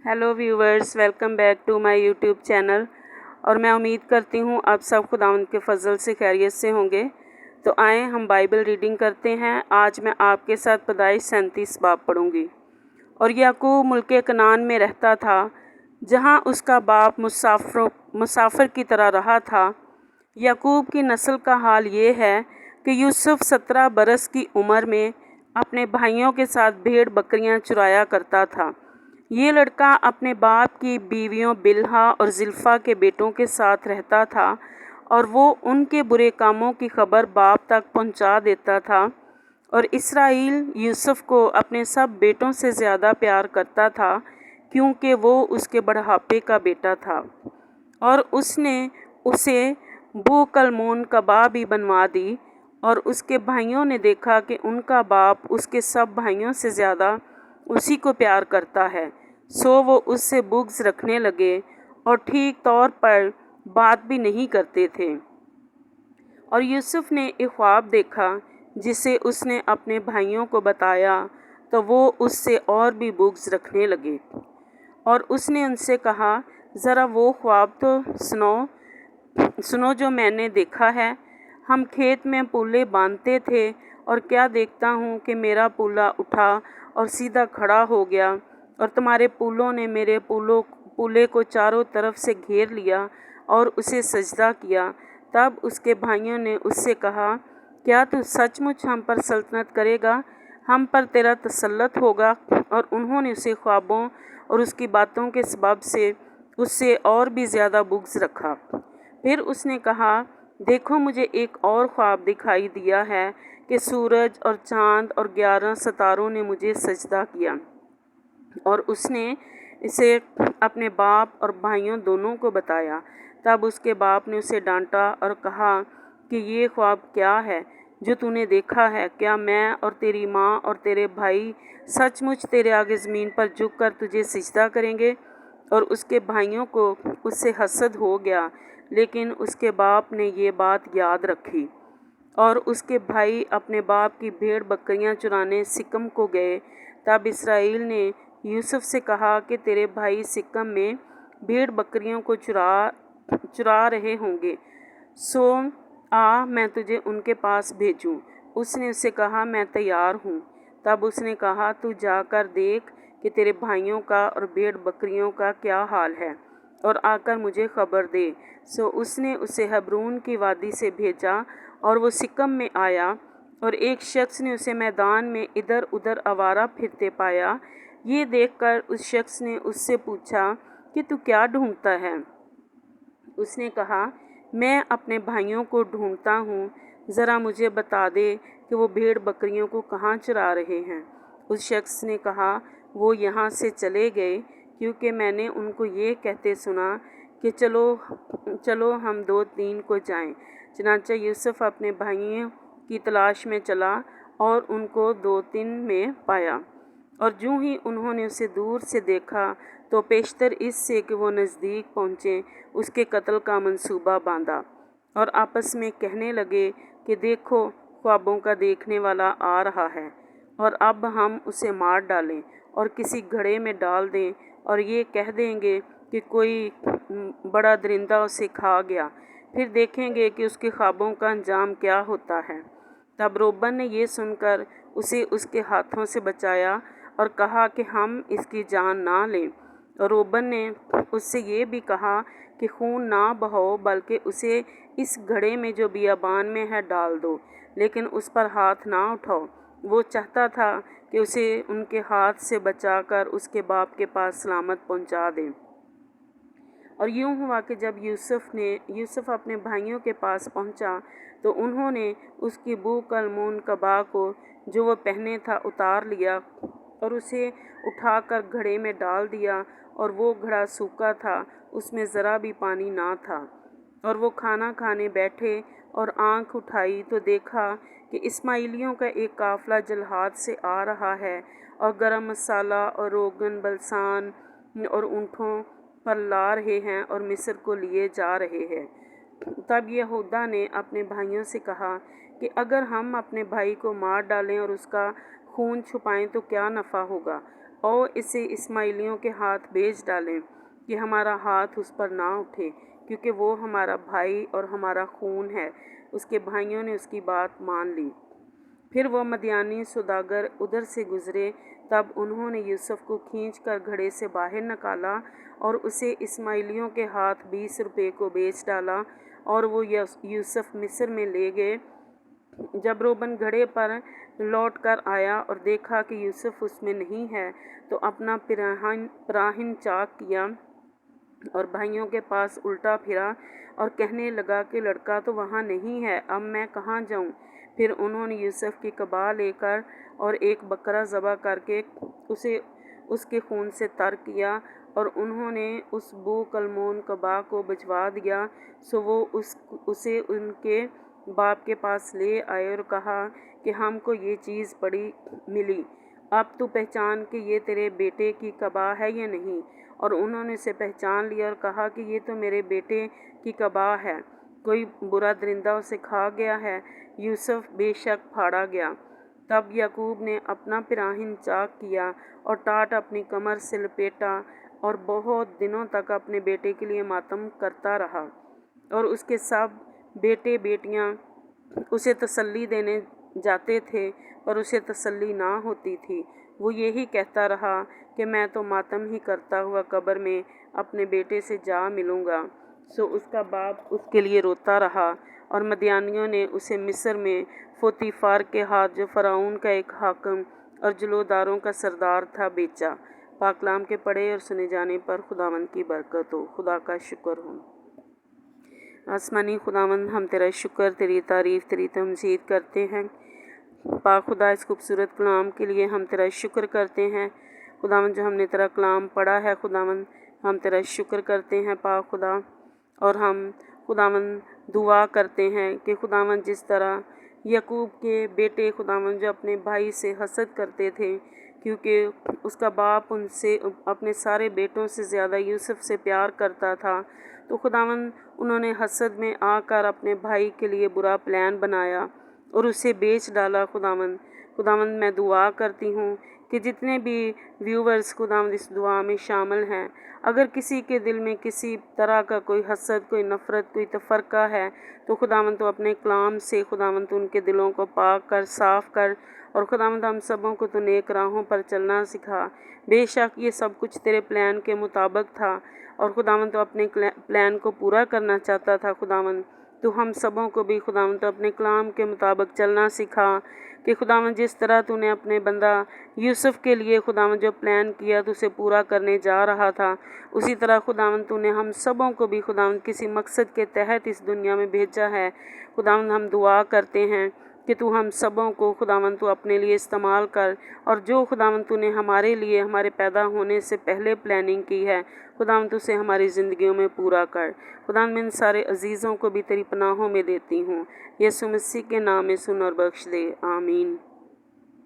Hello viewers, welcome back to my YouTube channel. और मैं उम्मीद करती हूँ आप सब खुदावंद के फजल से खैरियत से होंगे। तो आए हम बाइबल रीडिंग करते हैं। आज मैं आपके साथ पैदाइश 37 बाब पढ़ूँगी। और याकूब मुल्के कनान में रहता था, जहाँ उसका बाप मुसाफिर की तरह रहा था। याकूब की नस्ल का हाल ये है कि यूसुफ 17 बरस की उम्र में अपने भाइयों के साथ भेड़ बकरियां चुराया करता था। ये लड़का अपने बाप की बीवियों बिल्हा और जिल्फा के बेटों के साथ रहता था और वो उनके बुरे कामों की खबर बाप तक पहुंचा देता था। और इसराइल यूसुफ को अपने सब बेटों से ज़्यादा प्यार करता था, क्योंकि वो उसके बढ़ापे का बेटा था। और उसने उसे बूकलमोन कबाब भी बनवा दी। और उसके भाइयों ने देखा कि उनका बाप उसके सब भाइयों से ज़्यादा उसी को प्यार करता है, सो वो उससे बुग़्ज़ रखने लगे और ठीक तौर पर बात भी नहीं करते थे। और यूसुफ ने एक ख्वाब देखा जिसे उसने अपने भाइयों को बताया, तो वो उससे और भी बुग़्ज़ रखने लगे। और उसने उनसे कहा, ज़रा वो ख्वाब तो सुनो जो मैंने देखा है। हम खेत में पूले बांधते थे और क्या देखता हूँ कि मेरा पूला उठा और सीधा खड़ा हो गया, और तुम्हारे पूलों ने मेरे पूले को चारों तरफ से घेर लिया और उसे सजदा किया। तब उसके भाइयों ने उससे कहा, क्या तू सचमुच हम पर सल्तनत करेगा? हम पर तेरा तसल्लुत होगा? और उन्होंने उसे ख्वाबों और उसकी बातों के सबब से उससे और भी ज़्यादा बुग़्ज़ रखा। फिर उसने कहा, देखो, मुझे एक और ख्वाब दिखाई दिया है कि सूरज और चाँद और 11 सितारों ने मुझे सजदा किया। और उसने इसे अपने बाप और भाइयों दोनों को बताया। तब उसके बाप ने उसे डांटा और कहा कि ये ख्वाब क्या है जो तूने देखा है? क्या मैं और तेरी माँ और तेरे भाई सचमुच तेरे आगे ज़मीन पर झुककर तुझे सिजदा करेंगे? और उसके भाइयों को उससे हसद हो गया, लेकिन उसके बाप ने ये बात याद रखी। और उसके भाई अपने बाप की भेड़ बकरियां चुराने सिकम को गए। तब इसराइल ने यूसुफ से कहा कि तेरे भाई सिकम में भेड़ बकरियों को चुरा रहे होंगे, सो आ, मैं तुझे उनके पास भेजूं। उसने उससे कहा, मैं तैयार हूँ। तब उसने कहा, तू जाकर देख कि तेरे भाइयों का और भेड़ बकरियों का क्या हाल है, और आकर मुझे खबर दे। सो उसने उसे हेब्रोन की वादी से भेजा, और वो सिकम में आया। और एक शख्स ने उसे मैदान में इधर उधर आवारा फिरते पाया। ये देखकर उस शख्स ने उससे पूछा कि तू क्या ढूंढता है? उसने कहा, मैं अपने भाइयों को ढूंढता हूँ, ज़रा मुझे बता दे कि वो भेड़ बकरियों को कहाँ चरा रहे हैं। उस शख्स ने कहा, वो यहाँ से चले गए, क्योंकि मैंने उनको ये कहते सुना कि चलो चलो हम 2-3 को जाएं। चनांचे यूसुफ अपने भाइयों की तलाश में चला और उनको 2-3 में पाया। और जूँ ही उन्होंने उसे दूर से देखा, तो पेशतर इससे कि वो नज़दीक पहुँचे, उसके कत्ल का मंसूबा बांधा। और आपस में कहने लगे कि देखो, ख्वाबों का देखने वाला आ रहा है, और अब हम उसे मार डालें और किसी घड़े में डाल दें, और ये कह देंगे कि कोई बड़ा दरिंदा उसे खा गया। फिर देखेंगे कि उसके ख्वाबों का अंजाम क्या होता है। तब रोबन ने ये सुनकर उसे उसके हाथों से बचाया और कहा कि हम इसकी जान ना लें। और रोबन ने उससे ये भी कहा कि खून ना बहाओ, बल्कि उसे इस घड़े में जो बियाबान में है डाल दो, लेकिन उस पर हाथ ना उठाओ। वो चाहता था कि उसे उनके हाथ से बचाकर उसके बाप के पास सलामत पहुंचा दें। और यूँ हुआ कि जब यूसुफ अपने भाइयों के पास पहुंचा, तो उन्होंने उसकी बूकलमोन कबा को जो वो पहने था उतार लिया और उसे उठाकर घड़े में डाल दिया। और वो घड़ा सूखा था, उसमें ज़रा भी पानी ना था। और वो खाना खाने बैठे और आँख उठाई तो देखा कि इस्माइलियों का एक काफ़िला जलहाद से आ रहा है, और गरम मसाला और रोगन बलसान और ऊँटों पर ला रहे हैं और मिस्र को लिए जा रहे हैं। तब यहूदा ने अपने भाइयों से कहा कि अगर हम अपने भाई को मार डालें और उसका खून छुपाएं तो क्या नफ़ा होगा? और इसे इस्माइलियों के हाथ बेच डालें कि हमारा हाथ उस पर ना उठे, क्योंकि वो हमारा भाई और हमारा खून है। उसके भाइयों ने उसकी बात मान ली। फिर वो मदियानी सौदागर उधर से गुजरे, तब उन्होंने यूसुफ को खींचकर घड़े से बाहर निकाला और उसे इस्माइलियों के हाथ 20 रुपये को बेच डाला, और वो यूसुफ मिस्र में ले गए। जब रोबन घड़े पर लौट कर आया और देखा कि यूसुफ उसमें नहीं है, तो अपना पिराहिन चाक किया और भाइयों के पास उल्टा फिरा और कहने लगा कि लड़का तो वहाँ नहीं है, अब मैं कहाँ जाऊँ। फिर उन्होंने यूसुफ की कबा लेकर और एक बकरा ज़बह करके उसे उसके खून से तर किया, और उन्होंने उस बू कलमोन कबा को भिजवा दिया। सो वो उसे उनके बाप के पास ले आए और कहा कि हमको ये चीज़ बड़ी मिली, अब तू पहचान कि ये तेरे बेटे की कबा है या नहीं। और उन्होंने उसे पहचान लिया और कहा कि ये तो मेरे बेटे की कबा है, कोई बुरा दरिंदा उसे खा गया है। यूसुफ बेशक फाड़ा गया। तब याकूब ने अपना पिराहिन चाक किया और टाट अपनी कमर से लपेटा और बहुत दिनों तक अपने बेटे के लिए मातम करता रहा। और उसके सब बेटे बेटियां उसे तसल्ली देने जाते थे, पर उसे तसल्ली ना होती थी। वो यही कहता रहा कि मैं तो मातम ही करता हुआ कब्र में अपने बेटे से जा मिलूँगा। सो उसका बाप उसके लिए रोता रहा, और मदियानियों ने उसे मिस्र में पोतीफार के हाथ, जो फ़िरौन का एक हाकिम और जुलोदारों का सरदार था, बेचा। पाकलाम के पढ़े और सुने जाने पर खुदावंद की बरकत हो। खुदा का शुक्र हो। आसमानी खुदावंद, हम तेरा शुक्र, तेरी तारीफ़, तेरी तमजीद करते हैं। पाक खुदा, इस खूबसूरत कलाम के लिए हम तेरा शुक्र करते हैं। खुदावंद, जो हमने तेरा कलाम पढ़ा है, खुदावंद हम तेरा शुक्र करते हैं पाक खुदा। और हम खुदावंद दुआ करते हैं कि खुदावंद जिस तरह याकूब के बेटे खुदावंद जो अपने भाई से हसद करते थे, क्योंकि उसका बाप उनसे अपने सारे बेटों से ज़्यादा यूसुफ से प्यार करता था, तो खुदावंद उन्होंने हसद में आकर अपने भाई के लिए बुरा प्लान बनाया और उसे बेच डाला। खुदावंद मैं दुआ करती हूँ कि जितने भी व्यूवर्स खुदावंद इस दुआ में शामिल हैं, अगर किसी के दिल में किसी तरह का कोई हसद, कोई नफ़रत, कोई तफ़रक़ा है, तो खुदावंद तो अपने कलाम से खुदावंद उनके दिलों को पाक कर, साफ़ कर, और खुदावंद हम सबों को तो नेक राहों पर चलना सिखा। बेशक ये सब कुछ तेरे प्लान के मुताबिक था, और खुदावंद तो अपने प्लान को पूरा करना चाहता था। खुदावंद तो हम सबों को भी खुदावंद तो अपने कलाम के मुताबिक चलना सिखा, कि खुदावंद जिस तरह तूने अपने बंदा यूसुफ के लिए खुदावंद जो प्लान किया तो उसे पूरा करने जा रहा था, उसी तरह खुदावंद तूने हम सबों को भी खुदावंद किसी मकसद के तहत इस दुनिया में भेजा है। खुदावंद हम दुआ करते हैं कि तू हम सबों को खुदावंद तू अपने लिए इस्तेमाल कर, और जो खुदावंद तूने हमारे लिए हमारे पैदा होने से पहले प्लानिंग की है, खुदावंद उसे हमारी ज़िंदगियों में पूरा कर। खुदावंद मैं इन सारे अजीज़ों को भी तेरी पनाहों में देती हूँ। यीशु मसीह के नाम में सुन और बख्श दे, आमीन।